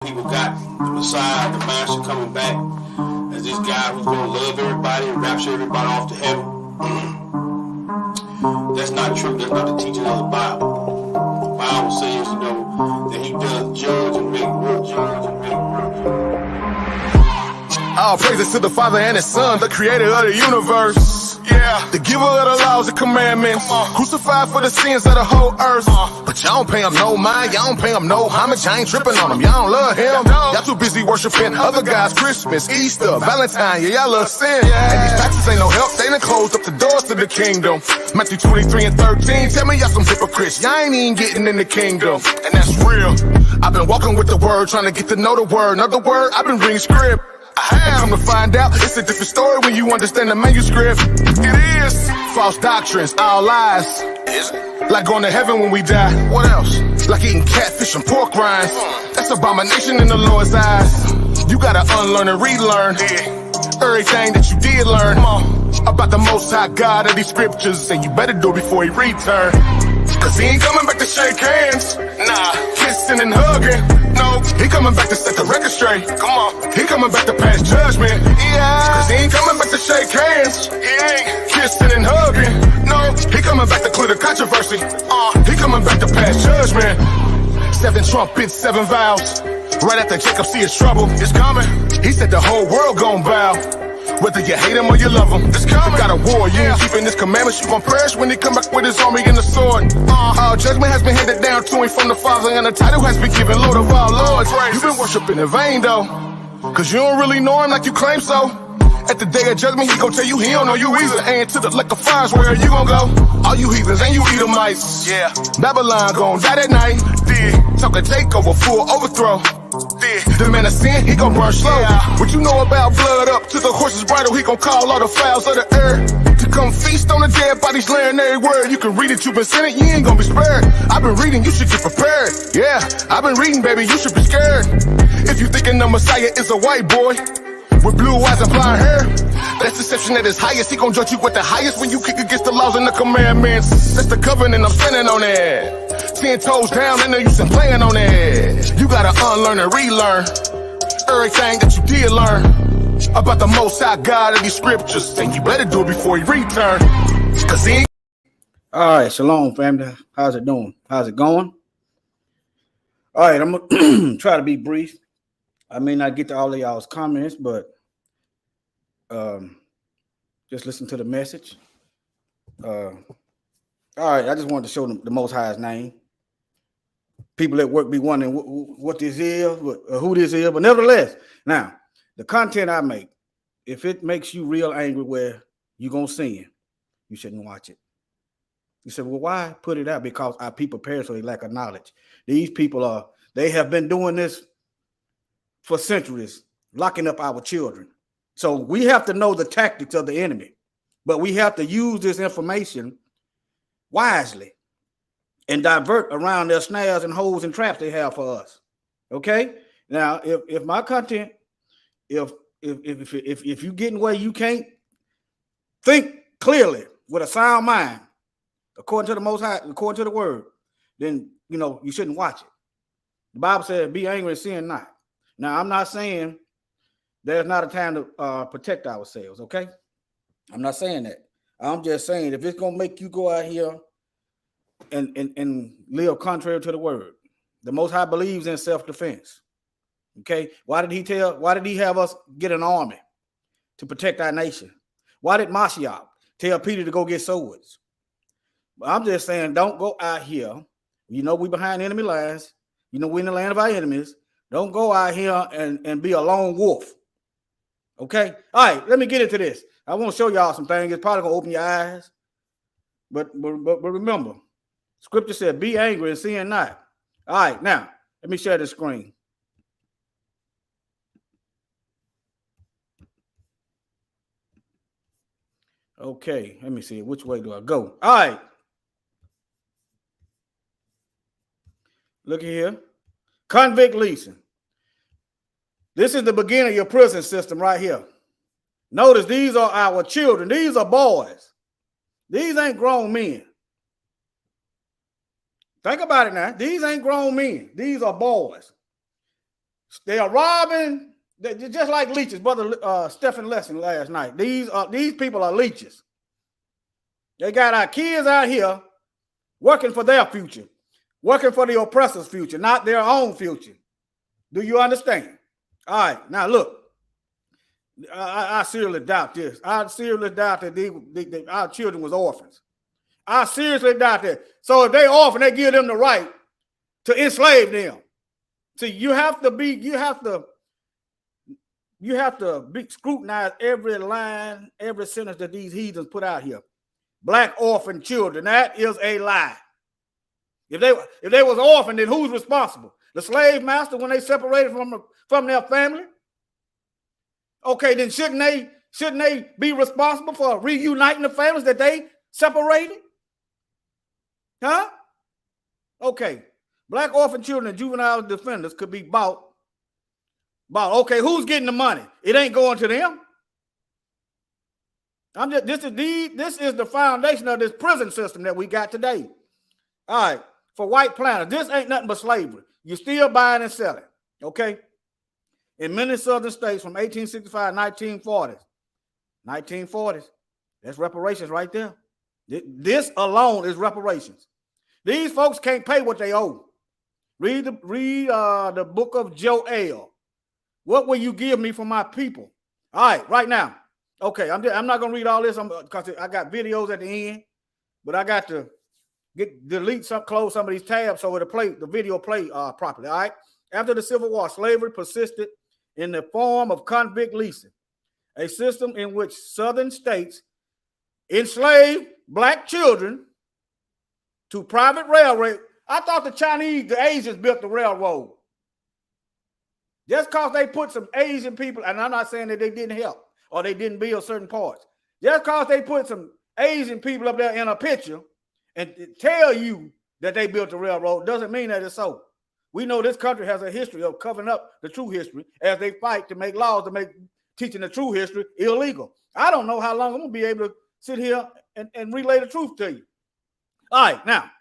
People got the Messiah, the Master coming back as this guy who's going to love everybody and rapture everybody off to heaven. That's not true. That's not the teaching of the Bible. The Bible says, that he does judge and make work. All praises to the Father and His Son, the creator of the universe. Yeah, the giver of the laws and commandments, crucified for the sins of the whole earth. But y'all don't pay him no mind, y'all don't pay him no homage. I ain't tripping on him, y'all don't love him. Y'all too busy worshiping other guys, Christmas, Easter, Valentine. Yeah, y'all love sin. And these taxes ain't no help, they done closed up the doors to the kingdom. Matthew 23 and 13, tell me y'all some hypocrites. Y'all ain't even getting in the kingdom, and that's real. I've been walking with the word, trying to get to know the word. Another word, I've been reading script. I have come to find out it's a different story when you understand the manuscript. It is false doctrines, all lies. Is it? Like going to heaven when we die. What else? Like eating catfish and pork rinds. That's abomination in the Lord's eyes. You gotta unlearn and relearn everything that you did learn about the Most High God of these scriptures, and you better do it before He return. Cause He ain't coming back to shake hands. Nah, kissing and hugging. No, He coming back to set the record straight. Come on, He coming back to pass judgment. Yeah, cause He ain't coming back to shake hands. He ain't kissing and hugging. No, He coming back to clear the controversy. He coming back to pass judgment. 7 trumpets, 7 vows. Right after Jacob see his trouble, it's coming. He said the whole world gon' bow. Whether you hate him or you love him, it's coming. Got a war, you ain't keeping His commandments, you gon' perish when He come back with His army and the sword. All judgment has been handed down to Him from the Father, and the title has been given Lord of all lords. You've been worshiping in vain though, cause you don't really know Him like you claim so. At the day of judgment, He gon' tell you He don't know you either. And to the lake of fires, where you gon' go? All you heathens and you Edomites. Yeah, Babylon gon' die that night. Talk a takeover, full overthrow. The man of sin, he gon' burn slow. What you know about blood up to the horse's bridle? He gon' call all the fowls of the air to come feast on the dead bodies, laying every word. You can read it, you been sinning, you ain't gon' be spared. I've been reading, you should get prepared. Yeah, I've been reading, baby, you should be scared. If you thinking the Messiah is a white boy with blue eyes and blonde hair, that's deception at its highest. He gon' judge you with the highest when you kick against the laws and the commandments. That's the covenant, I'm standing on it. 10 toes down, and no use in playing on it. You gotta unlearn and relearn everything that you did learn about the Most High God of these scriptures, and you better do it before He return. Cause He ain't. All right, shalom, family. How's it doing? How's it going? All right, I'm gonna try to be brief. I may not get to all of y'all's comments, but just listen to the message. All right, I just wanted to show them the Most High's name. People at work be wondering what this is, who this is, but nevertheless, now the content I make, if it makes you real angry where you're gonna sin, you shouldn't watch it. You said, well, why put it out? Because our people perish for the lack of knowledge. These people they have been doing this for centuries, locking up our children. So we have to know the tactics of the enemy, but we have to use this information wisely and divert around their snares and holes and traps they have for us. Okay. Now, if my content, if you getting where you can't think clearly with a sound mind, according to the Most High, according to the Word, then you shouldn't watch it. The Bible says, "Be angry and sin not." Now, I'm not saying there's not a time to protect ourselves. Okay, I'm not saying that. I'm just saying if it's gonna make you go out here and live contrary to the Word, the Most High believes in self-defense. Okay, why did He have us get an army to protect our nation? Why did Mashiach tell Peter to go get swords? I'm just saying, don't go out here. We behind enemy lines. We're in the land of our enemies. Don't go out here and be a lone wolf. Okay, all right. Let me get into this. I want to show y'all some things. It's probably gonna open your eyes, but remember, Scripture said, "Be angry and sin not." All right, now let me share the screen. Okay, let me see. Which way do I go? All right. Look here. Convict leasing. This is the beginning of your prison system right here. Notice these are our children. These are boys. These ain't grown men. Think about it now. These ain't grown men. These are boys. They are robbing. They're just like leeches, brother Stephen Lesson last night. These people are leeches. They got our kids out here working for their future, working for the oppressor's future, not their own future. Do you understand? All right, now look. I seriously doubt this. I seriously doubt that our children was orphans. I seriously doubt that. So if they orphan, they give them the right to enslave them. See, you have to scrutinize every line, every sentence that these heathens put out here. Black orphan children, that is a lie. If they was orphan, then who's responsible? The slave master when they separated from their family? Okay, then shouldn't they be responsible for reuniting the families that they separated? Huh? Okay. Black orphan children and juvenile defenders could be bought. Okay, who's getting the money? It ain't going to them. This is the foundation of this prison system that we got today. All right, for white planters, this ain't nothing but slavery. You're still buying and selling. Okay. In many southern states from 1865 to 1940s, that's reparations right there. This alone is reparations. These folks can't pay what they owe. Read the book of Joel. What will you give me for my people? All right, right now. Okay, I'm not gonna read all this because I got videos at the end, but I got to close some of these tabs so the video play properly. All right. After the Civil War, slavery persisted in the form of convict leasing, a system in which southern states enslaved black children to private railroad. I thought the Asians built the railroad. Just because they put some Asian people, and I'm not saying that they didn't help or they didn't build certain parts. Just because they put some Asian people up there in a picture and tell you that they built the railroad doesn't mean that it's so. We know this country has a history of covering up the true history as they fight to make laws to make teaching the true history illegal. I don't know how long I'm going to be able to sit here and relay the truth to you. All right, now,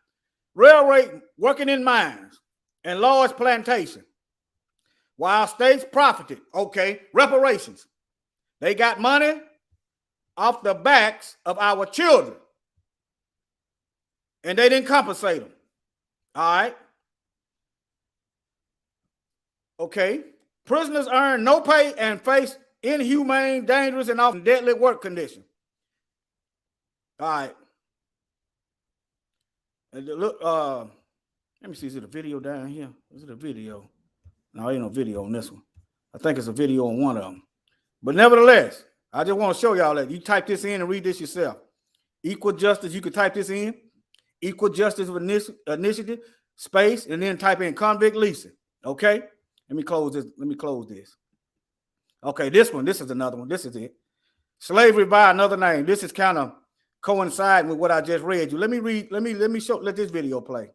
railroad working in mines and large plantation, while states profited, okay, reparations. They got money off the backs of our children, and they didn't compensate them. All right. Okay. Prisoners earn no pay and face inhumane, dangerous, and often deadly work conditions. All right. And look, let me see. Is it a video down here? Is it a video? No, ain't no video on this one. I think it's a video on one of them. But nevertheless, I just want to show y'all that you type this in and read this yourself. Equal justice, you can type this in. Equal justice initiative, space, and then type in convict leasing. Okay? Let me close this. Okay, this is another one. This is it. Slavery by another name. This is kind of coinciding with what I just read you. Let this video play.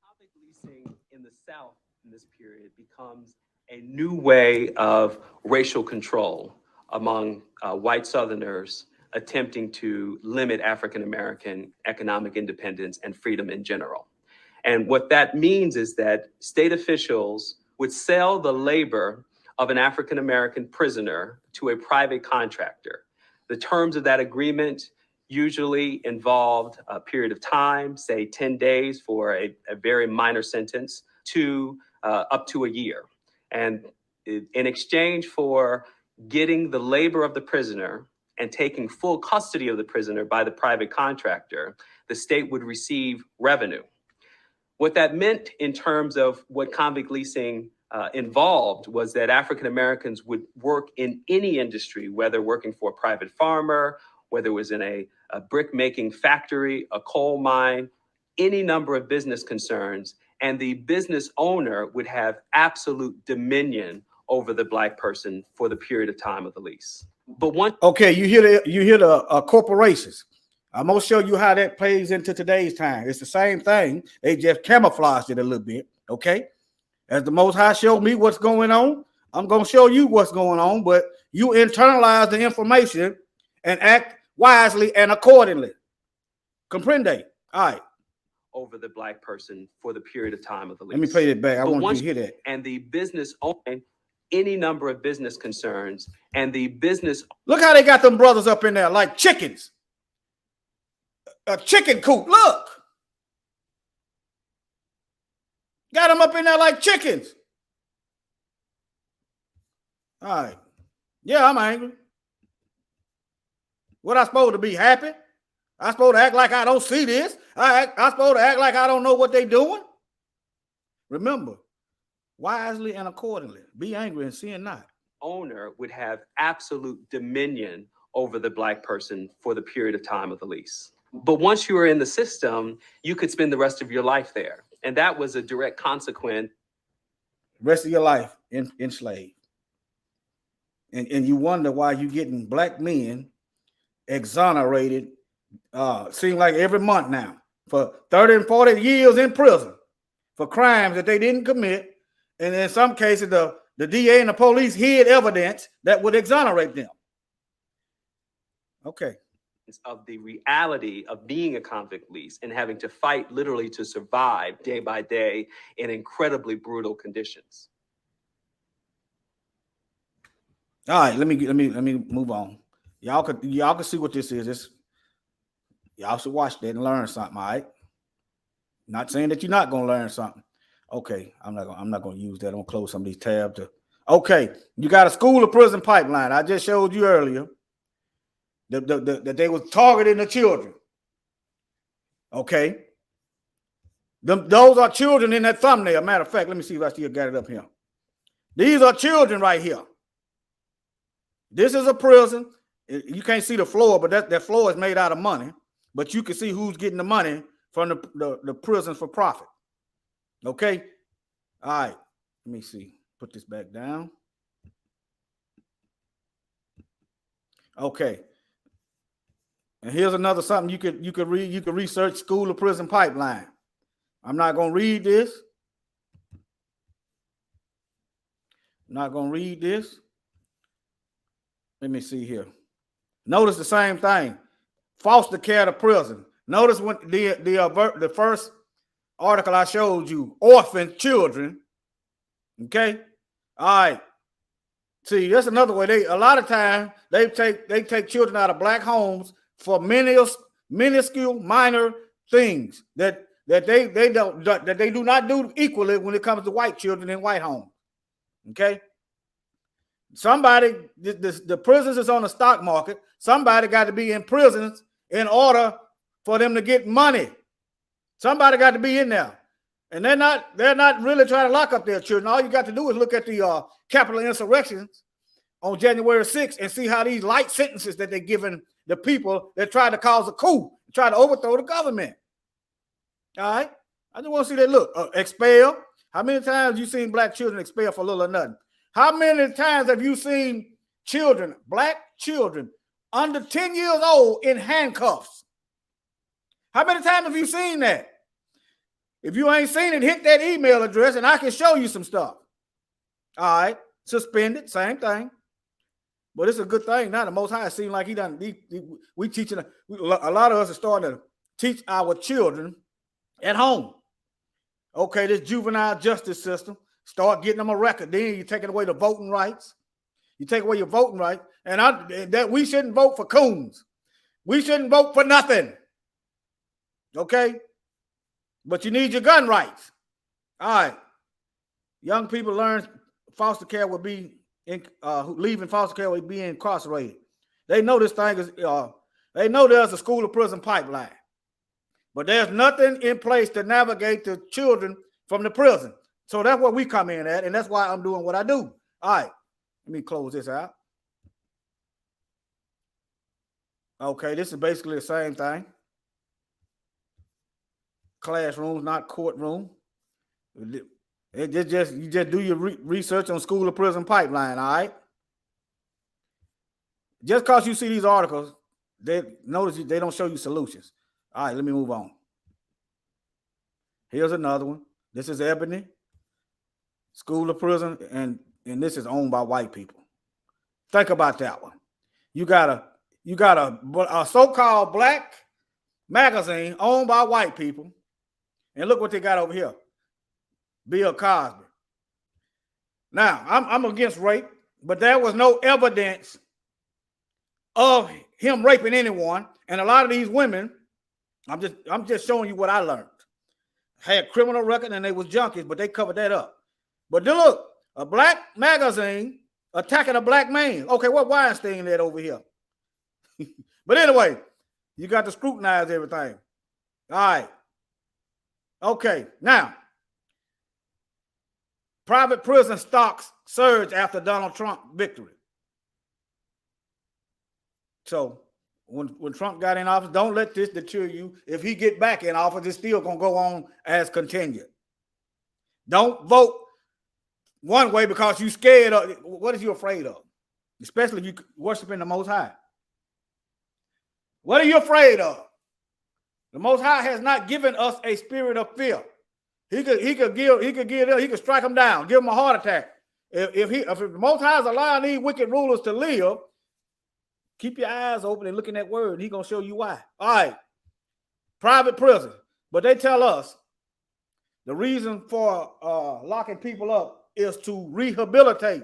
Convict leasing in the South in this period becomes a new way of racial control among white Southerners attempting to limit African-American economic independence and freedom in general. And what that means is that state officials would sell the labor of an African-American prisoner to a private contractor. The terms of that agreement usually involved a period of time, say 10 days for a very minor sentence, to up to a year. And in exchange for getting the labor of the prisoner and taking full custody of the prisoner by the private contractor, the state would receive revenue. What that meant in terms of what convict leasing involved was that African Americans would work in any industry, whether working for a private farmer, whether it was in a brick making factory, a coal mine, any number of business concerns, and the business owner would have absolute dominion over the Black person for the period of time of the lease. But one, okay, you hear the corporations. I'm gonna show you how that plays into today's time. It's the same thing. They just camouflaged it a little bit. Okay, as the Most High showed me what's going on, I'm gonna show you what's going on. But you internalize the information and act wisely and accordingly. Comprende? All right. over the Black person for the period of time of the lease. Let me play it back. I But want you once to hear that. And the business owner, any number of business concerns, and the business. Look how they got them brothers up in there like chickens. A chicken coop. Look. Got them up in there like chickens. All right. Yeah, I'm angry. What I supposed to be happy? I supposed to act like I don't see this? I supposed to act like I don't know what they doing? Remember, wisely and accordingly. Be angry and sin not. Owner would have absolute dominion over the Black person for the period of time of the lease. But once you were in the system, you could spend the rest of your life there. And that was a direct consequence. Rest of your life enslaved. And you wonder why you getting Black men exonerated, seem like every month now, for 30 and 40 years in prison for crimes that they didn't commit. And in some cases, the DA and the police hid evidence that would exonerate them. Okay. Of the reality of being a convict lease and having to fight literally to survive day by day in incredibly brutal conditions. All right, let me move on. Y'all can see what this is. Y'all should watch that and learn something. All right. Not saying that you're not gonna learn something. Okay, I'm not gonna use that. I'm gonna close some of these tabs. Okay, you got a school to prison pipeline. I just showed you earlier that they was targeting the children. Okay, those are children in that thumbnail. Matter of fact, let me see if I still got it up here. These are children right here. This is a prison. You can't see the floor, but that floor is made out of money. But you can see who's getting the money from the prisons for profit. Okay. All right. Let me see. Put this back down. Okay. And here's another something you could read. You could research school to prison pipeline. I'm not gonna read this. I'm not gonna read this. Let me see here. Notice the same thing. Foster care to prison. Notice when the first article I showed you, orphan children. Okay. All right. See, that's another way. A lot of times they take children out of Black homes for minuscule minor things that they do not do equally when it comes to white children in white homes. Okay. Somebody, the prisons is on the stock market. Somebody got to be in prisons in order for them to get money. Somebody got to be in there. And they're not really trying to lock up their children. All you got to do is look at the Capitol insurrections on January 6th and see how these light sentences that they're giving the people that tried to cause a coup, try to overthrow the government. All right? I just want to see that. Look, expel. How many times have you seen Black children expelled for little or nothing? How many times have you seen children, Black children, under 10 years old in handcuffs? How many times have you seen that? If you ain't seen it, hit that email address and I can show you some stuff. All right. Suspended, same thing. But it's a good thing now. The Most High seems like he done. We teaching, a lot of us are starting to teach our children at home. Okay, this juvenile justice system, start getting them a record. Then you're taking away the voting rights. You take away your voting rights. And that we shouldn't vote for coons. We shouldn't vote for nothing. Okay? But you need your gun rights. All right. Young people learn foster care will be leaving foster care will be incarcerated. They know this thing is they know there's a school to prison pipeline. But there's nothing in place to navigate the children from the prison. So that's what we come in at, and that's why I'm doing what I do. All right. Let me close this out. Okay, this is basically the same thing. Classrooms, not courtroom. You just do your research on school to prison pipeline, all right? Just because you see these articles, they don't show you solutions. All right, let me move on. Here's another one. This is Ebony, school to prison, and this is owned by white people. Think about that one. You got a so-called Black magazine owned by white people. And look what they got over here. Bill Cosby. Now, I'm against rape, but there was no evidence of him raping anyone. And a lot of these women, I'm just showing you what I learned. Had criminal record and they was junkies, but they covered that up. But then look, a black magazine attacking a black man. Okay, what Weinstein at over here? But anyway, you got to scrutinize everything. All right. Okay, now, private prison stocks surge after Donald Trump victory. So when Trump got in office, don't let this deter you. If he get back in office, it's still going to go on as continued. Don't vote one way because you scared of, what is you afraid of? Especially if you worshiping the Most High. What are you afraid of? The Most High has not given us a spirit of fear. He could strike them down, give them a heart attack. If the Most High is allowing these wicked rulers to live, keep your eyes open and look in that word, and he's going to show you why. All right. Private prison. But they tell us the reason for locking people up is to rehabilitate.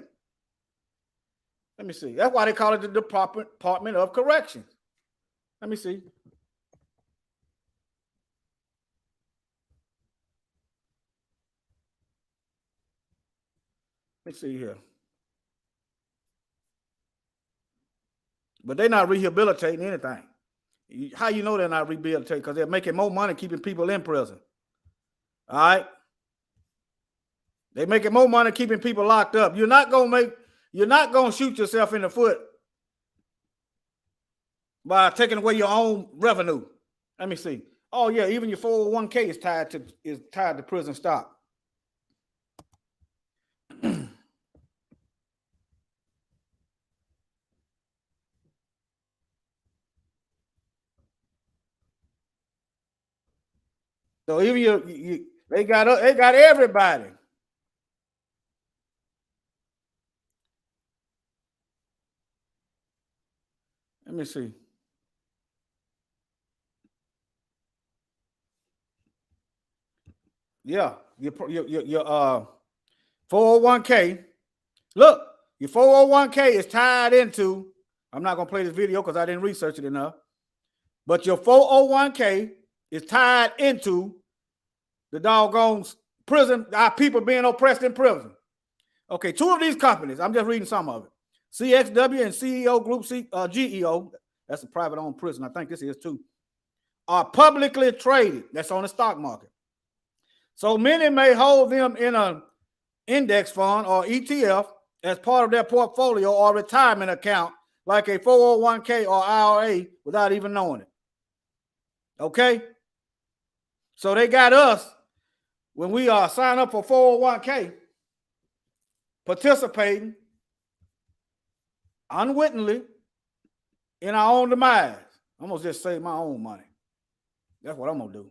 Let me see. That's why they call it the Department of Corrections. Let me see. Let me see here. But they're not rehabilitating anything. How you know they're not rehabilitating? Because they're making more money keeping people in prison. All right. They're making more money keeping people locked up. You're not gonna shoot yourself in the foot by taking away your own revenue. Let me see. Oh yeah, even your 401k is tied to prison stock. So even they got everybody. Let me see. Yeah, your 401k. Look, your 401k is tied into. I'm not gonna play this video because I didn't research it enough. But your 401k is tied into the doggone prison, our people being oppressed in prison. Okay, two of these companies, I'm just reading some of it. CXW and CEO Group GEO, that's a private owned prison, I think this is too, are publicly traded. That's on the stock market. So many may hold them in an index fund or ETF as part of their portfolio or retirement account, like a 401k or IRA, without even knowing it. Okay? So they got us, when we sign up for 401k, participating unwittingly in our own demise. I'm gonna just save my own money. That's what I'm gonna do.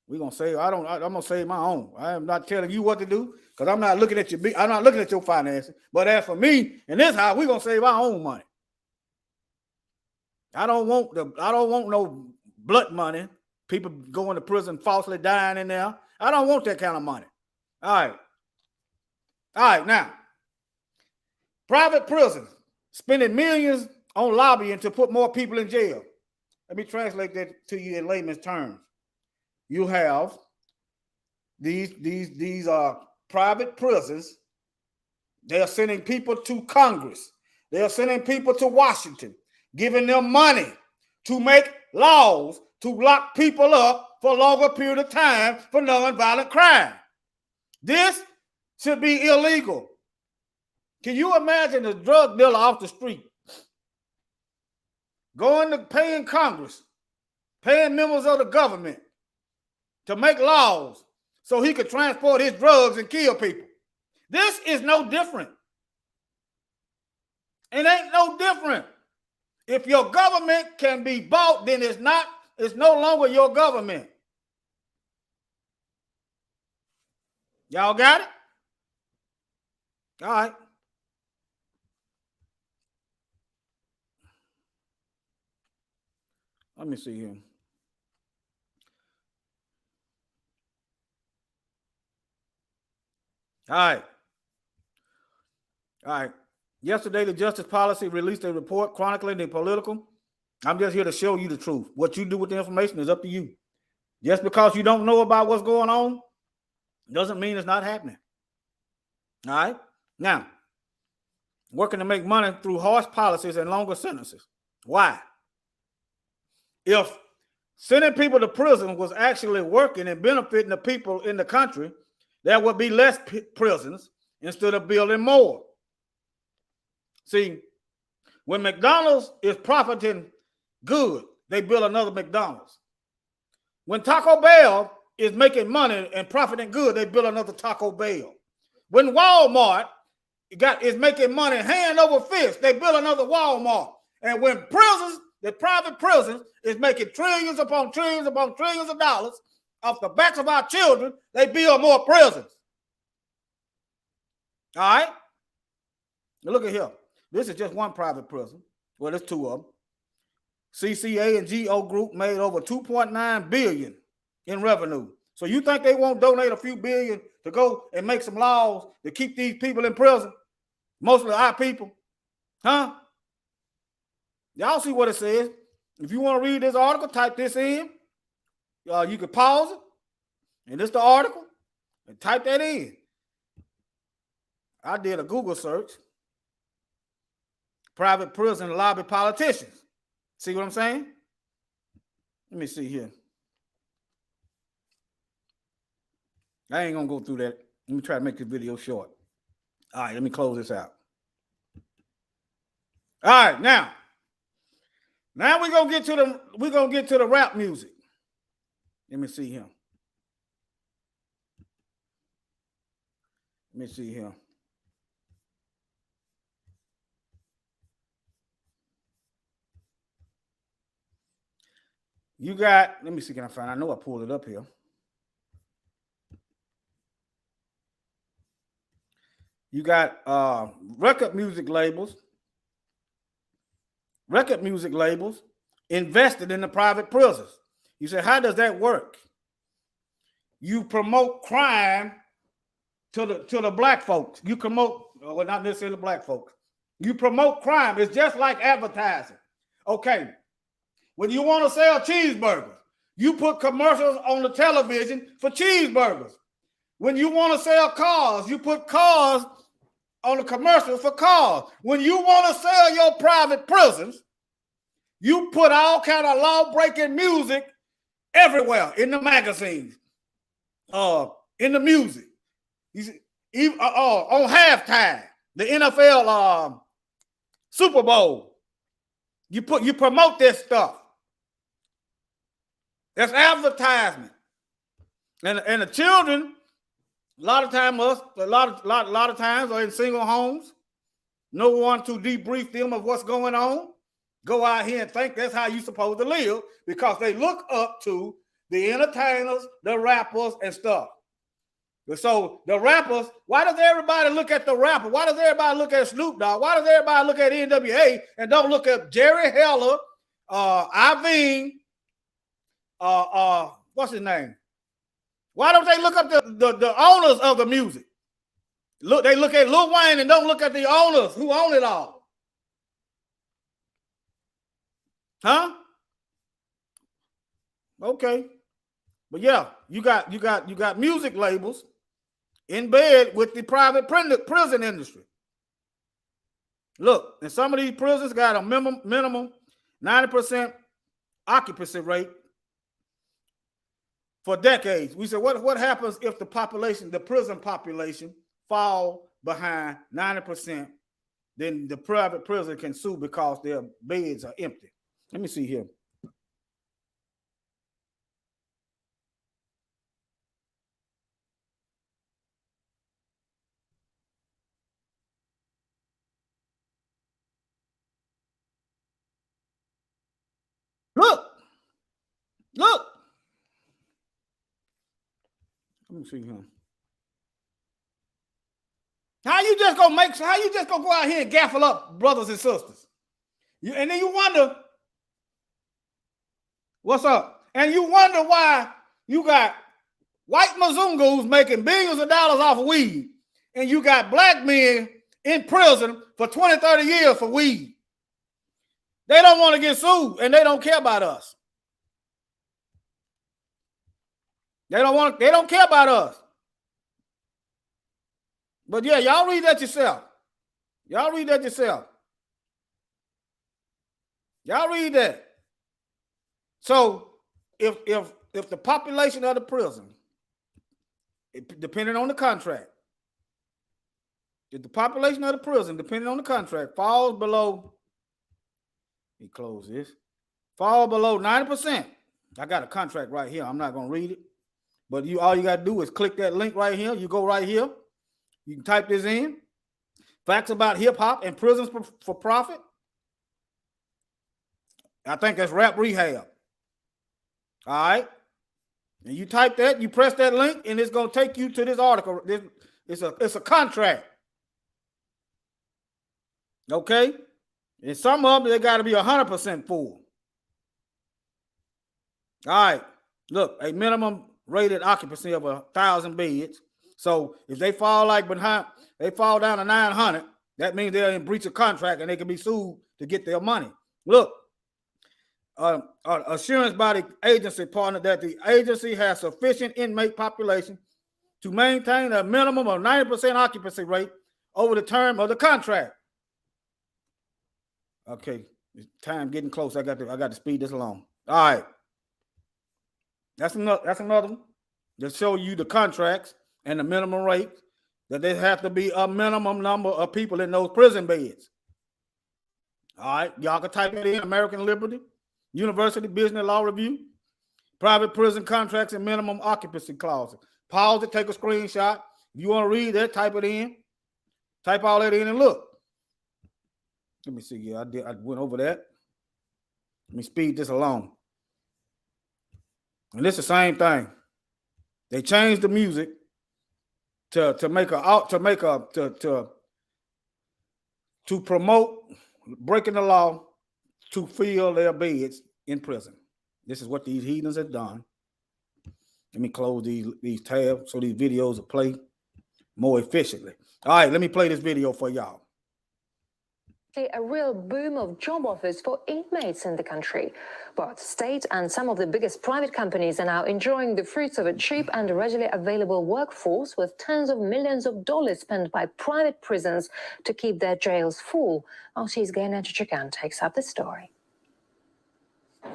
We're gonna save. I'm gonna save my own. I am not telling you what to do because I'm not looking at I'm not looking at your finances. But as for me in this house, we're gonna save our own money. I don't want no blood money. People going to prison falsely dying in there. I don't want that kind of money. All right, now. Private prisons spending millions on lobbying to put more people in jail. Let me translate that to you in layman's terms. You have these are private prisons. They are sending people to Congress. They are sending people to Washington, giving them money to make laws to lock people up for a longer period of time for nonviolent crime. This should be illegal. Can you imagine a drug dealer off the street going to paying Congress, paying members of the government to make laws so he could transport his drugs and kill people? This is no different. It ain't no different. If your government can be bought, then it's no longer your government. Y'all got it? All right. Let me see here. All right. All right. Yesterday, the Justice Policy released a report chronicling the political. I'm just here to show you the truth. What you do with the information is up to you. Just because you don't know about what's going on doesn't mean it's not happening. All right. Now, working to make money through harsh policies and longer sentences. Why? If sending people to prison was actually working and benefiting the people in the country, there would be less prisons instead of building more. See, when McDonald's is profiting good, they build another McDonald's. When Taco Bell is making money and profiting good, they build another Taco Bell. When Walmart is making money hand over fist, they build another Walmart. And when prisons, the private prisons, is making trillions upon trillions upon trillions of dollars off the backs of our children, they build more prisons. All right? Now look at here. This is just one private prison. Well, there's two of them. CCA and GO Group made over $2.9 billion in revenue. So you think they won't donate a few billion to go and make some laws to keep these people in prison? Mostly our people. Huh? Y'all see what it says. If you want to read this article, type this in. You can pause it. And this is the article. And type that in. I did a Google search. Private prison lobby politicians. See what I'm saying? Let me see here. I ain't going to go through that. Let me try to make this video short. All right, let me close this out. All right, now we're gonna get to the rap music. Let me see here. Let me see here. You got, let me see, can I find? I know I pulled it up here. You got record music labels invested in the private prisons. You say, how does that work? You promote crime to the black folks. You promote, well, not necessarily black folks. You promote crime. It's just like advertising. Okay. When you want to sell cheeseburgers, you put commercials on the television for cheeseburgers. When you want to sell cars, you put cars on the commercial for cars. When you want to sell your private prisons, you put all kind of law-breaking music everywhere in the magazines, in the music. You see, even, on halftime, the NFL Super Bowl, you promote this stuff. That's advertisement, and the children, a lot of times are in single homes. No one to debrief them of what's going on. Go out here and think that's how you're supposed to live because they look up to the entertainers, the rappers, and stuff. So the rappers, why does everybody look at the rapper? Why does everybody look at Snoop Dogg? Why does everybody look at NWA and don't look at Jerry Heller, Iveen, what's his name? Why don't they look up the owners of the music? Look, they look at Lil Wayne and don't look at the owners who own it all. Huh? Okay. But yeah, you got music labels in bed with the private prison industry. Look, and some of these prisons got a minimum 90% occupancy rate for decades. We said, what happens if the prison population fall behind 90%? Then the private prison can sue because their beds are empty. Let me see here. Look. Let me see here. How you just gonna go out here and gaffle up brothers and sisters? And then you wonder what's up, and you wonder why you got white Mzungus making billions of dollars off of weed, and you got black men in prison for 20, 30 years for weed. They don't want to get sued, and they don't care about us. They don't care about us. But yeah, y'all read that yourself. Y'all read that yourself. Y'all read that. So if the population of the prison, depending on the contract, if the population of the prison, depending on the contract, falls below, let me close this, fall below 90%. I got a contract right here. I'm not going to read it. But all you got to do is click that link right here. You go right here. You can type this in. Facts about hip hop and prisons for profit. I think that's Rap Rehab. All right. And you type that, you press that link, and it's going to take you to this article. It's a contract. Okay. And some of them, they got to be 100% full. All right. Look, a minimum rated occupancy of 1,000 beds. So if they fall they fall down to 900, that means they're in breach of contract and they can be sued to get their money. Look, assurance by the agency partner that the agency has sufficient inmate population to maintain a minimum of 90% occupancy rate over the term of the contract. Okay, time getting close. I got to speed this along. All right. That's another one to show you the contracts and the minimum rate, that there have to be a minimum number of people in those prison beds. All right, y'all can type it in: American Liberty, University Business Law Review, private prison contracts and minimum occupancy clauses. Pause it, take a screenshot. If you want to read that, type it in. Type all that in and look. Let me see. Yeah, I went over that. Let me speed this along. And it's the same thing. They changed the music to promote breaking the law to fill their beds in prison. This is what these heathens have done. Let me close these tabs so these videos will play more efficiently. All right, let me play this video for y'all. A real boom of job offers for inmates in the country. Both state and some of the biggest private companies are now enjoying the fruits of a cheap and readily available workforce, with tens of millions of dollars spent by private prisons to keep their jails full. RT's Gaina Chichikan takes up the story.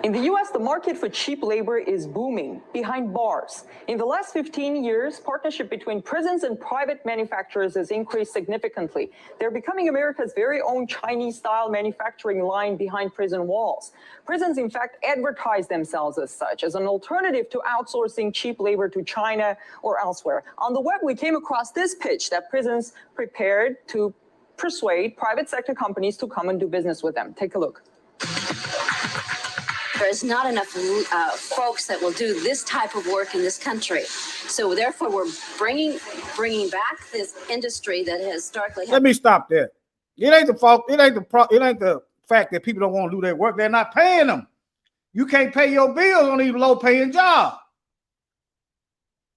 In the U.S., the market for cheap labor is booming behind bars. In the last 15 years, partnership between prisons and private manufacturers has increased significantly. They're becoming America's very own Chinese-style manufacturing line behind prison walls. Prisons, in fact, advertise themselves as such, as an alternative to outsourcing cheap labor to China or elsewhere. On the web, we came across this pitch that prisons prepared to persuade private sector companies to come and do business with them. Take a look. There's not enough folks that will do this type of work in this country. So therefore, we're bringing back this industry that has historically. Let me stop there. It ain't the fault. It ain't the fact that people don't want to do their work. They're not paying them. You can't pay your bills on these low-paying jobs.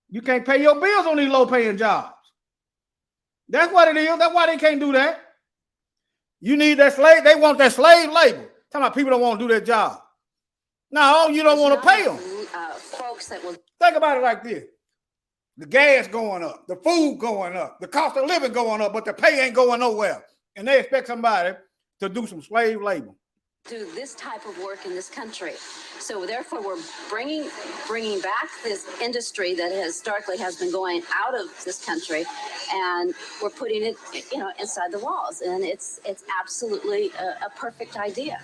You can't pay your bills on these low-paying jobs. That's what it is. That's why they can't do that. You need that slave. They want that slave labor. Talking about people don't want to do their job. No, you don't want to pay them. Folks that will think about it like this: the gas going up, the food going up, the cost of living going up, but the pay ain't going nowhere, and they expect somebody to do some slave labor. Do this type of work in this country. So therefore, we're bringing back this industry that historically has been going out of this country, and we're putting it, inside the walls, and it's absolutely a perfect idea.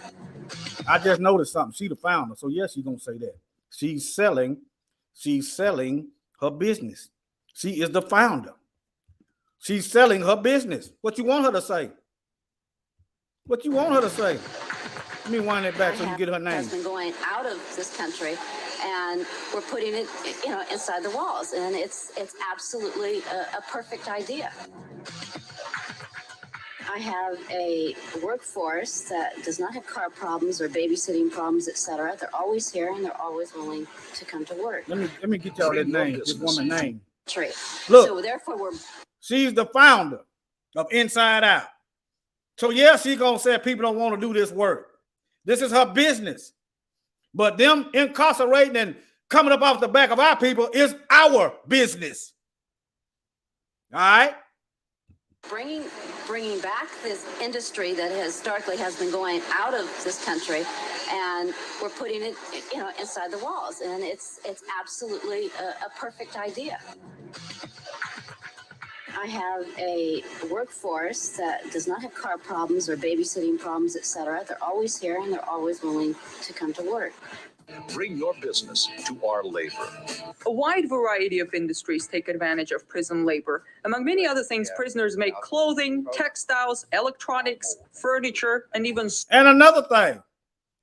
I just noticed something. She's the founder, so yes, she's gonna say that. She's selling her business. She is the founder. She's selling her business. What you want her to say? What you want her to say? Let me wind it back so you get her name. Has been going out of this country, and we're putting it, inside the walls, and it's absolutely a perfect idea. I have a workforce that does not have car problems or babysitting problems, etc. They're always here and they're always willing to come to work. Let me get y'all that name, this woman's name. country. Look. So therefore, we're She's the founder of Inside Out. So yeah, she's gonna say people don't want to do this work. This is her business. But them incarcerating and coming up off the back of our people is our business. All right? bringing back this industry that historically has been going out of this country, and we're putting it, inside the walls, and it's absolutely a perfect idea. I have a workforce that does not have car problems or babysitting problems, etc. They're always here and they're always willing to come to work. Bring your business to our labor. A wide variety of industries take advantage of prison labor. Among many other things, prisoners make clothing, textiles, electronics, furniture, and even... And another thing,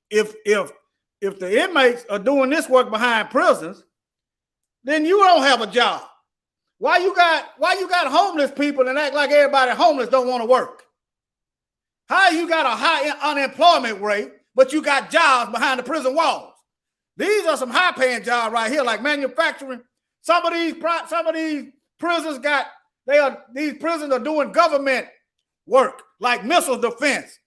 if the inmates are doing this work behind prisons, then you don't have a job. Why you got homeless people and act like everybody homeless don't want to work? How you got a high unemployment rate, but you got jobs behind the prison walls? These are some high-paying jobs right here, like manufacturing. Some of these prisons these prisons are doing government work, like missile defense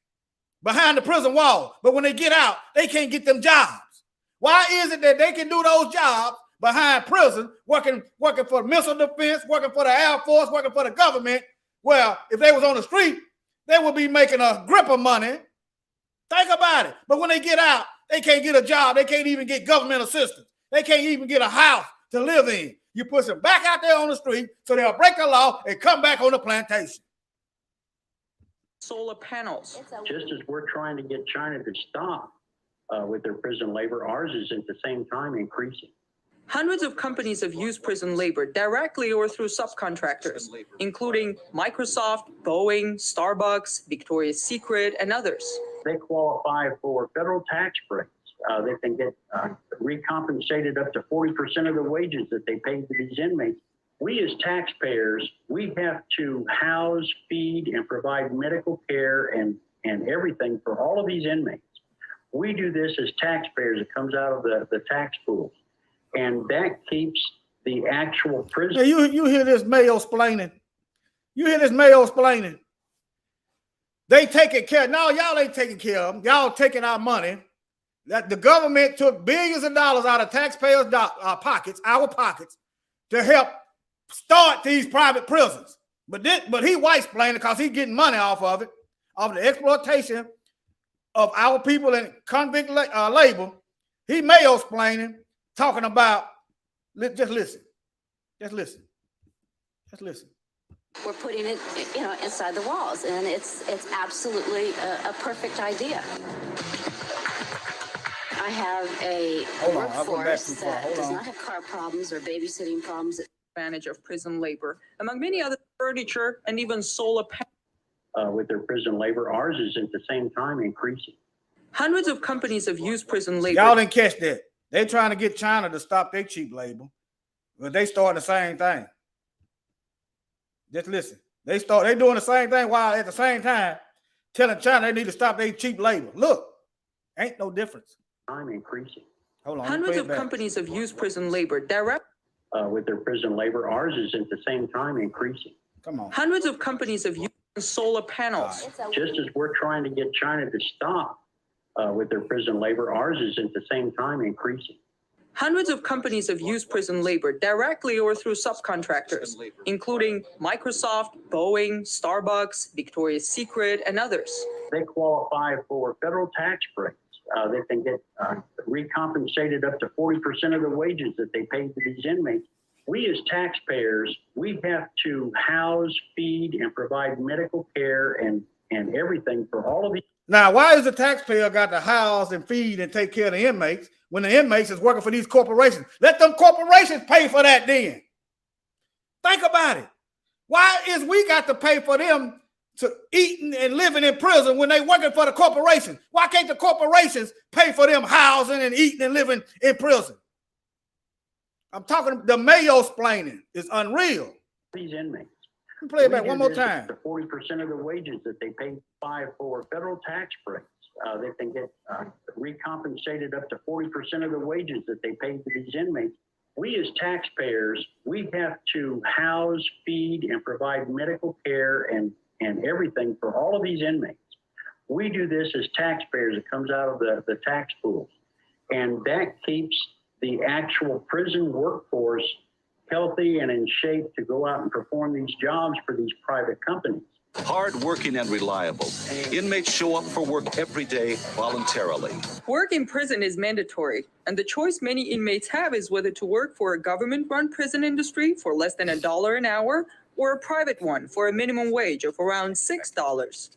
behind the prison wall. But when they get out, they can't get them jobs. Why is it that they can do those jobs behind prison, working for missile defense, working for the Air Force, working for the government? Well, if they was on the street, they would be making a grip of money. Think about it. But when they get out, they can't get a job. They can't even get government assistance. They can't even get a house to live in. You push them back out there on the street so they'll break the law and come back on the plantation. solar panels. Just as we're trying to get China to stop with their prison labor, ours is at the same time increasing. Hundreds of companies have used prison labor directly or through subcontractors, including Microsoft, Boeing, Starbucks, Victoria's Secret, and others. They qualify for federal tax breaks. They can get recompensated up to 40% of the wages that they pay to these inmates. We as taxpayers, we have to house, feed, and provide medical care and everything for all of these inmates. We do this as taxpayers. It comes out of the tax pools. And that keeps the actual prison. Hey, you hear this Mayo explaining? You hear this Mayo explaining? They taking care. No, y'all ain't taking care of them. Y'all taking our money. That the government took billions of dollars out of taxpayers' pockets, our pockets, to help start these private prisons. But he white explaining because he's getting money off of it, of the exploitation of our people in convict labor. He Mayo explaining, talking about, just listen. We're putting it, inside the walls, and it's absolutely a perfect idea. I have a workforce that does not have car problems or babysitting problems. Advantage of prison labor, among many other furniture and even solar panels. With their prison labor, ours is at the same time increasing. Hundreds of companies have used prison labor. Y'all didn't catch that. They're trying to get China to stop their cheap labor, but they starting the same thing. Just listen. They doing the same thing while at the same time telling China they need to stop their cheap labor. Look, ain't no difference. I'm increasing. Hold on. Hundreds of companies have used prison labor direct. With their prison labor, ours is at the same time increasing. Come on. Hundreds of companies have used solar panels. Just as we're trying to get China to stop with their prison labor, ours is at the same time increasing. Hundreds of companies have used prison labor directly or through subcontractors, including Microsoft, Boeing, Starbucks, Victoria's Secret, and others. They qualify for federal tax breaks. They can get recompensated up to 40% of the wages that they pay to these inmates. We as taxpayers, we have to house, feed, and provide medical care and everything for all of these. Now, why is the taxpayer got to house and feed and take care of the inmates when the inmates is working for these corporations? Let them corporations pay for that then. Think about it. Why is we got to pay for them to eating and living in prison when they working for the corporations? Why can't the corporations pay for them housing and eating and living in prison? I'm talking, the Mayo explaining is unreal. These inmates. Play it back one more time. 40% of the wages that they pay for federal tax breaks. They can get recompensated up to 40% of the wages that they pay to these inmates. we as taxpayers, we have to house, feed, and provide medical care and everything for all of these inmates. We do this as taxpayers. It comes out of the tax pools. And that keeps the actual prison workforce healthy and in shape to go out and perform these jobs for these private companies. Hard-working and reliable, inmates show up for work every day voluntarily. Work in prison is mandatory, and the choice many inmates have is whether to work for a government-run prison industry for less than $1 an hour or a private one for a minimum wage of around $6.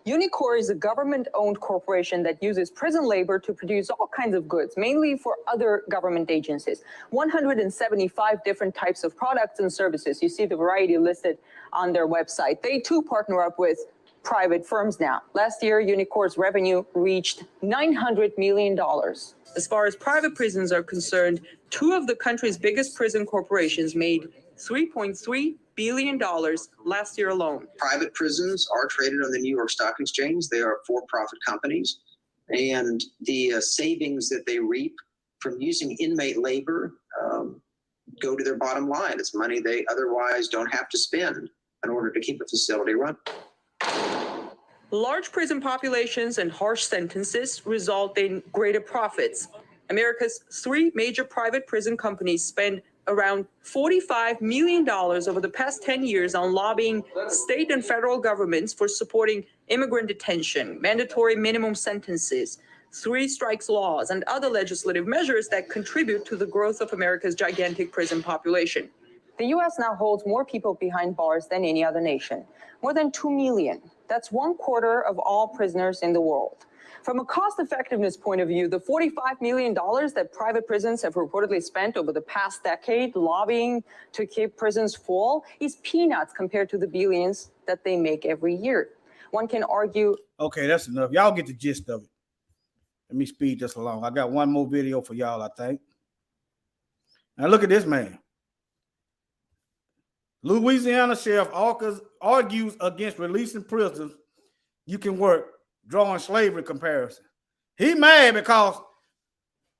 Unicor is a government-owned corporation that uses prison labor to produce all kinds of goods, mainly for other government agencies. 175 different types of products and services. You see the variety listed on their website. They too partner up with private firms now. Last year, Unicor's revenue reached $900 million. As far as private prisons are concerned, two of the country's biggest prison corporations made $3.3 billion last year alone. Private prisons are traded on the New York Stock Exchange. They are for-profit companies, and the savings that they reap from using inmate labor go to their bottom line. It's money they otherwise don't have to spend in order to keep a facility run. Large prison populations and harsh sentences result in greater profits. America's three major private prison companies spend around $45 million over the past 10 years on lobbying state and federal governments for supporting immigrant detention, mandatory minimum sentences, three strikes laws, and other legislative measures that contribute to the growth of America's gigantic prison population. The U.S. now holds more people behind bars than any other nation, more than 2 million. That's 1/4 of all prisoners in the world. From a cost-effectiveness point of view, the $45 million that private prisons have reportedly spent over the past decade lobbying to keep prisons full is peanuts compared to the billions that they make every year. One can argue... Okay, that's enough. Y'all get the gist of it. Let me speed this along. I got one more video for y'all, I think. Now look at this man. Louisiana Sheriff argues against releasing prisoners you can work, drawing slavery comparison. He mad because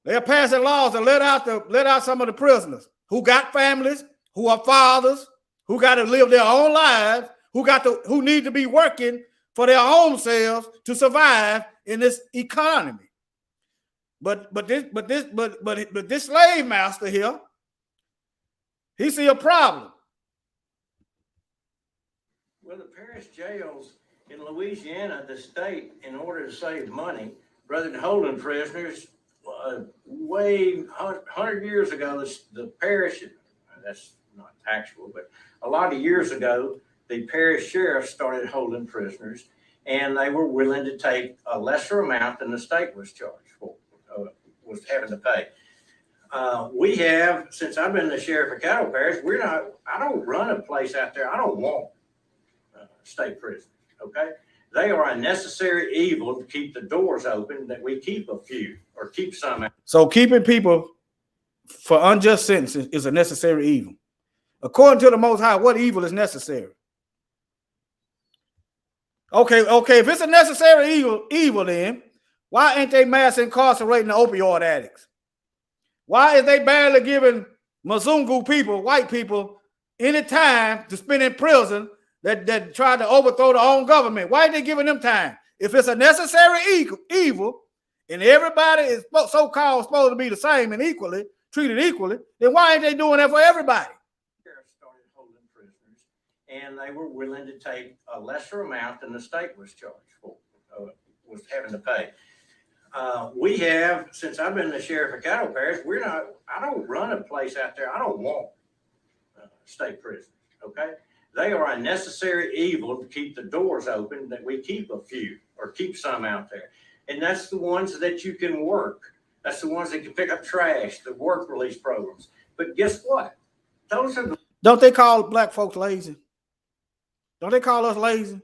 they're passing laws to let out some of the prisoners who got families, who are fathers, who got to live their own lives, who need to be working for their own selves to survive in this economy. But this slave master here, he see a problem. Well, the parish jails in Louisiana, the state, in order to save money, rather than holding prisoners, way 100 years ago, the parish, that's not actual, but a lot of years ago, the parish sheriff started holding prisoners, and they were willing to take a lesser amount than the state was charged for, was having to pay. We have, since I've been the sheriff of Caddo Parish, I don't run a place out there. I don't want state prisoners, okay? They are a necessary evil to keep the doors open, that we keep a few or keep some. So keeping people for unjust sentences is a necessary evil. According to the Most High, what evil is necessary? Okay, if it's a necessary evil, then why ain't they mass incarcerating the opioid addicts? Why is they barely giving Mzungu people, white people, any time to spend in prison that tried to overthrow their own government? Why ain't they giving them time? If it's a necessary evil and everybody is so-called supposed to be the same and treated equally, then why ain't they doing that for everybody? Started holding prisoners, and they were willing to take a lesser amount than the state was charged for, was having to pay. We have, since I've been the sheriff of Caddo Parish, I don't run a place out there. I don't want state prisoners, okay? They are a necessary evil to keep the doors open, that we keep a few or keep some out there. And that's the ones that you can work. That's the ones that can pick up trash, the work release programs. But guess what? Those are Don't they call black folks lazy? Don't they call us lazy?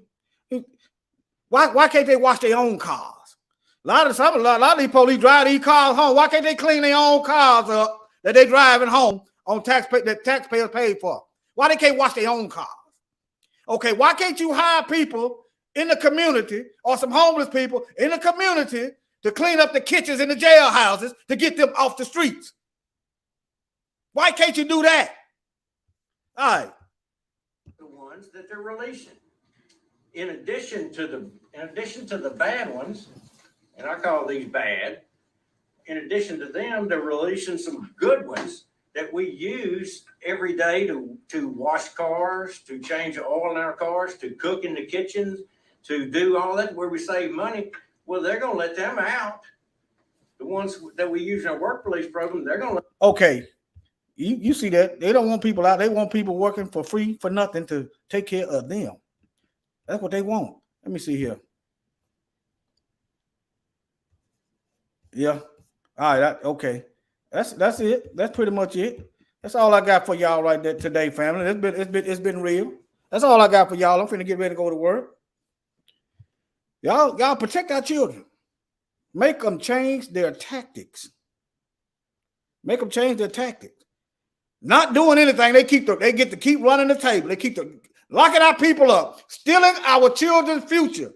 Why can't they wash their own cars? A lot of these police drive these cars home. Why can't they clean their own cars up that they driving home on that taxpayers paid for? Why they can't wash their own cars? Okay, why can't you hire people in the community or some homeless people in the community to clean up the kitchens in the jailhouses to get them off the streets? Why can't you do that? All right. The ones that they're releasing. In addition to the bad ones, and I call these bad, in addition to them, they're releasing some good ones that we use every day to wash cars, to change oil in our cars, to cook in the kitchens, to do all that where we save money. Well, they're going to let them out. The ones that we use in our work release program, they're going to let. Okay. You see that? They don't want people out. They want people working for free, for nothing, to take care of them. That's what they want. Let me see here. Yeah. All right. Okay. That's it. That's pretty much it. That's all I got for y'all right there today, family. It's been real. That's all I got for y'all. I'm finna get ready to go to work. Y'all protect our children. Make them change their tactics. Make them change their tactics. Not doing anything. They get to keep running the table. They keep locking our people up, stealing our children's future.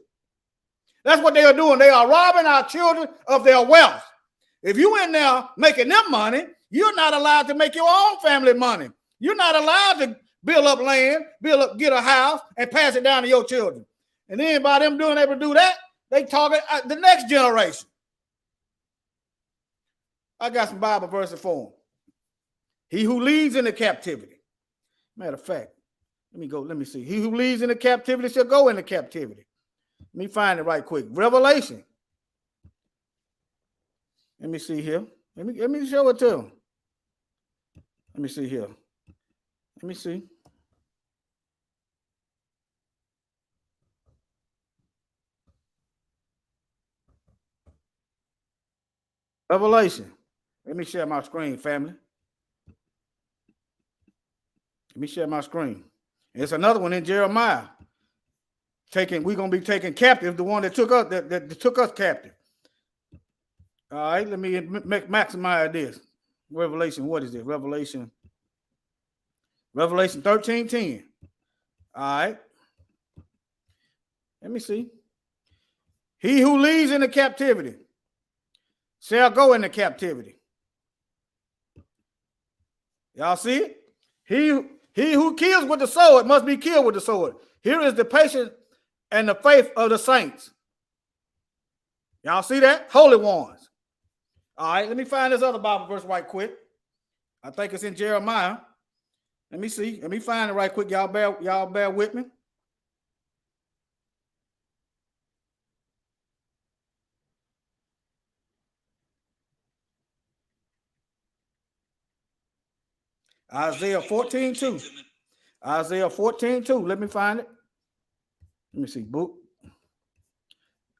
That's what they are doing. They are robbing our children of their wealth. If you in there making them money, you're not allowed to make your own family money. You're not allowed to build up land, get a house, and pass it down to your children. And then by them being able to do that, they target the next generation. I got some Bible verses for them. He who leads into captivity. Matter of fact, let me see. He who leads into captivity shall go into captivity. Let me find it right quick. Revelation. Let me see here. Let me show it to him. Let me see here. Let me see. Revelation. Let me share my screen, family. Let me share my screen. It's another one in Jeremiah. We're gonna be taking captive the one that took us that took us captive. All right, let me maximize this. Revelation, what is it? Revelation 13:10. All right. Let me see. He who leads into captivity shall go into captivity. Y'all see it? He who kills with the sword must be killed with the sword. Here is the patience and the faith of the saints. Y'all see that? Holy ones. All right, let me find this other Bible verse right quick. I think it's in Jeremiah. Let me see. Let me find it right quick. Y'all bear with me. Isaiah 14:2. Isaiah 14:2. Let me find it. Let me see. Book.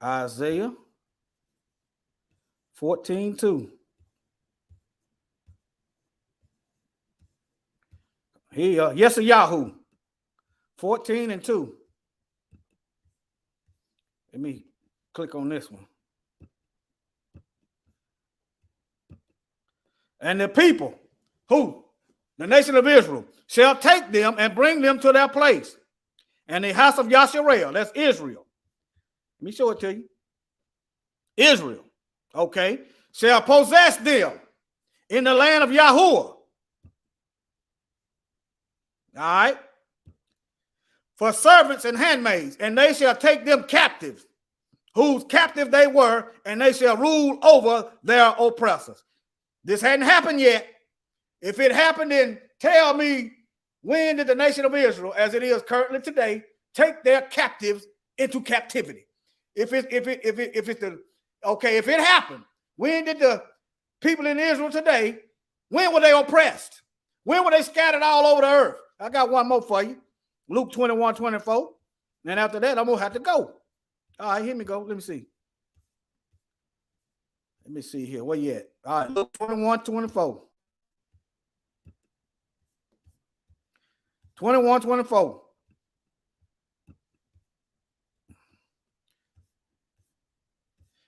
Isaiah 14:2. Here, yes, Yahoo. 14:2. Let me click on this one. And the people who, the nation of Israel, shall take them and bring them to their place. And the house of Yasharel, that's Israel. Let me show it to you. Israel, okay, shall possess them in the land of Yahuwah. All right. For servants and handmaids, and they shall take them captives, whose captive they were, and they shall rule over their oppressors. This hadn't happened yet. If it happened, then tell me, when did the nation of Israel, as it is currently today, take their captives into captivity? If it happened, when did the people in Israel today, when were they oppressed? When were they scattered all over the earth? I got one more for you. Luke 21:24. And after that, I'm going to have to go. All right, here we go. Let me see. Let me see here. Where you at? All right, Luke 21:24. 21:24. All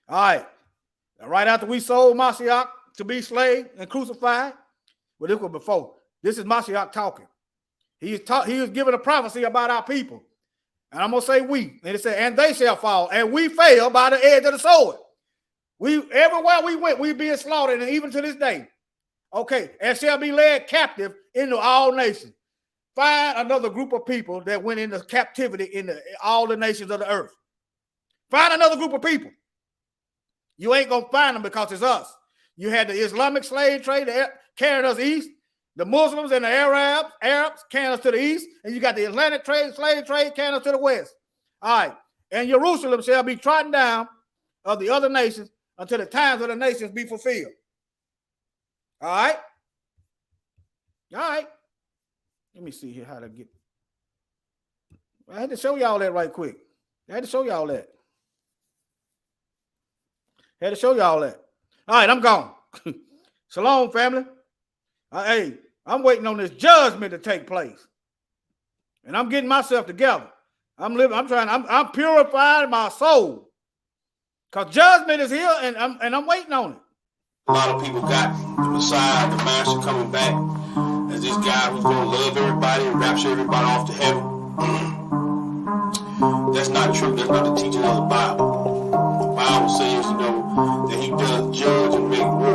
right. Right after we sold Mashiach to be slave and crucified. Well, this was before. This is Mashiach talking. He was giving a prophecy about our people. And I'm going to say we. And it said, and they shall fall. And we fell by the edge of the sword. Everywhere we went, we being slaughtered. And even to this day, Okay, and shall be led captive into all nations. Find another group of people that went into captivity in all the nations of the earth. Find another group of people. You ain't going to find them because it's us. You had the Islamic slave trade carrying us east, the Muslims and the Arabs carrying us to the east, and you got the Atlantic slave trade carrying us to the west. All right, and Jerusalem shall be trodden down of the other nations until the times of the nations be fulfilled. All right? All right. Let me see here how to get. I had to show y'all that right quick. I had to show y'all that. All right, I'm gone. Shalom, family. Hey, I'm waiting on this judgment to take place. And I'm getting myself together. I'm purifying my soul. Because judgment is here and I'm waiting on it. A lot of people got the Messiah, the Master coming back as this guy who's going to love everybody and rapture everybody off to heaven. That's not true. That's not the teaching of the Bible. The Bible says, that he does judge and make work.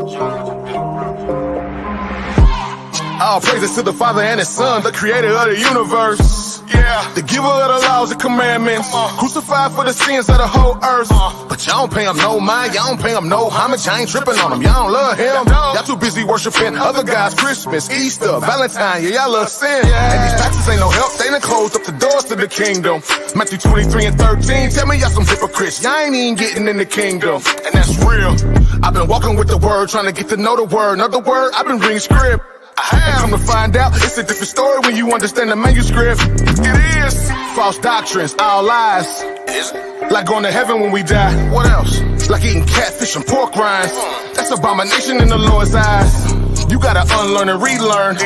All praises to the Father and His Son, the creator of the universe. Yeah, the giver of the laws and commandments, crucified for the sins of the whole earth. But y'all don't pay him no mind, y'all don't pay him no homage, I ain't tripping on him, y'all don't love him. Y'all too busy worshiping other guys, Christmas, Easter, Valentine, yeah, y'all love sin. And these taxes ain't no help, they done closed up the doors to the kingdom. Matthew 23 and 13, tell me y'all some hypocrites, y'all ain't even getting in the kingdom. And that's real, I've been walking with the word, trying to get to know the word. Another word, I've been reading script. I have come to find out it's a different story when you understand the manuscript. It is false doctrines, all lies. Is it? Like going to heaven when we die. What else? Like eating catfish and pork rinds. That's abomination in the Lord's eyes. You gotta unlearn and relearn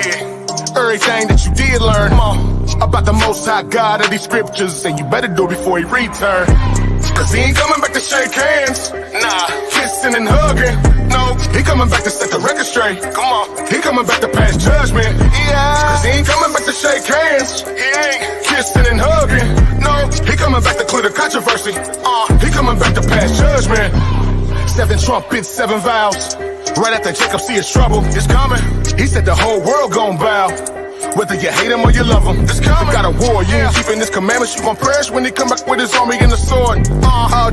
everything that you did learn about the Most High God of these scriptures, and you better do it before He return. Cause He ain't coming back to shake hands. Nah, kissing and hugging. No, He coming back to set the record straight. Come on, He coming back to pass judgment. Yeah, cause He ain't coming back to shake hands. He ain't kissing and hugging. No, He coming back to clear the controversy. He coming back to pass judgment. 7 trumpets, 7 vows. Right after Jacob see his trouble, it's coming. He said the whole world gon' bow. Whether you hate him or you love him, it's coming. Got a war, you ain't keeping His commandments, you gon' perish when He come back with His army and the sword.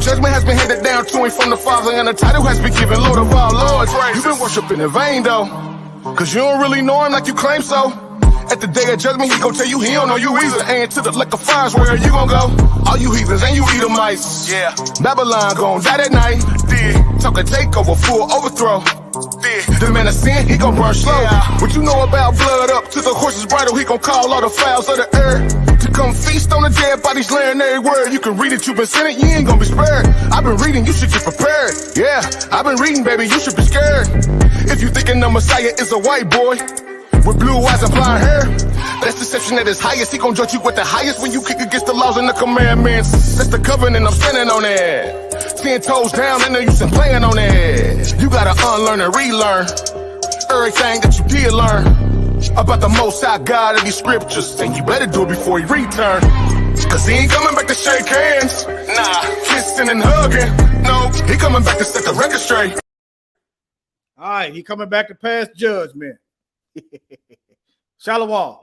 Judgment has been handed down to Him from the Father, and the title has been given Lord of all lords. You've been worshiping in vain though, cause you don't really know Him like you claim so. At the day of judgment, He gon' tell you He don't know you either. And to the lake of fires, where you gon' go? All you heathens and you Edomites. Yeah, Babylon gon' die that night. Talk a takeover, full overthrow. The man of sin, he gon' burn slow. What you know about blood up to the horse's bridle? He gon' call all the fowls of the earth to come feast on the dead bodies laying everywhere. You can read it, you been sinning, you ain't gon' be spared. I've been reading, you should get prepared. Yeah, I've been reading, baby, you should be scared. If you thinking the Messiah is a white boy with blue eyes and blonde hair, that's deception at its highest. He gon' judge you with the highest when you kick against the laws and the commandments. That's the covenant, I'm standing on it. 10 toes down, and no use in playing on it. You gotta unlearn and relearn everything that you did learn about the Most High God of these scriptures, and you better do it before He return. Cause He ain't coming back to shake hands. Nah, kissing and hugging. No, He coming back to set the record straight. All right, He coming back to pass judgment. Shalom.